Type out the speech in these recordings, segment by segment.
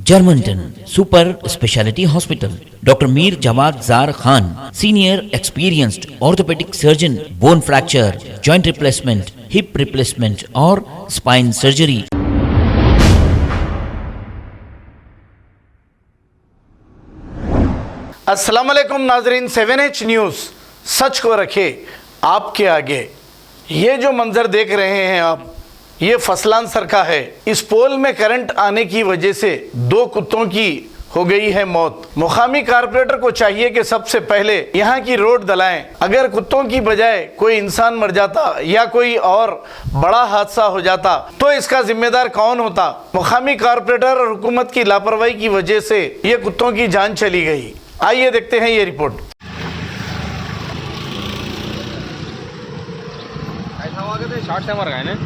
Germanton super speciality hospital, doctor Mir Jawad Jar Khan, senior experienced orthopaedic surgeon, bone fracture, joint replacement, hip replacement और spine surgery. अस्सलाम वालेकुम नाजरीन, 7H news सच को रखे आपके आगे। ये जो मंजर देख रहे हैं आप, ये फसलान सर का है। इस पोल में करंट आने की वजह से 2 कुत्तों की हो गई है मौत। मुकामी कारपोरेटर को चाहिए कि सबसे पहले यहाँ की रोड दलाएं। अगर कुत्तों की बजाय कोई इंसान मर जाता या कोई और बड़ा हादसा हो जाता तो इसका जिम्मेदार कौन होता? मुकामी कारपोरेटर और हुकूमत की लापरवाही की वजह से ये कुत्तों की जान चली गई। आइए देखते हैं ये रिपोर्ट। शॉर्ट से मर गए ना।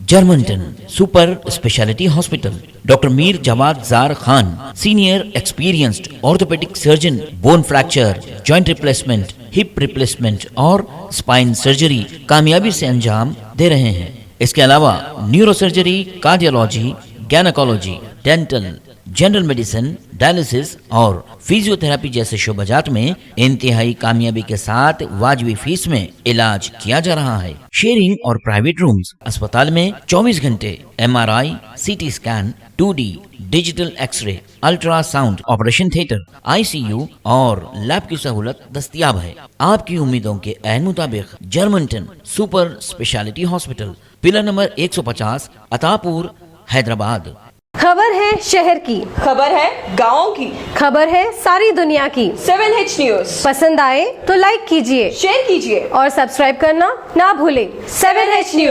Germanten super speciality hospital, doctor Mir Jawad Jar Khan, senior experienced orthopaedic surgeon, bone fracture, joint replacement, hip replacement और स्पाइन सर्जरी कामयाबी से अंजाम दे रहे हैं। इसके अलावा neuro surgery, cardiology, gynaecology, dental, general medicine, dialysis और फिजियोथेरेपी जैसे शोबाजात में इंतहाई कामयाबी के साथ वाजिबी फीस में इलाज किया जा रहा है। शेयरिंग और प्राइवेट रूम्स, अस्पताल में 24 घंटे MRI, CT scan, 2D digital x ray, ultrasound, operation theatre, ICU और लैब की सहूलत दस्तयाब है। आपकी उम्मीदों के ऐन मुताबिक Germanten super speciality hospital, pillar number 150, Attapur, Hyderabad. खबर है शहर की, खबर है गाँव की, खबर है सारी दुनिया की। 7H न्यूज़ पसंद आए तो लाइक कीजिए, शेयर कीजिए और सब्सक्राइब करना ना भूलें। 7H news.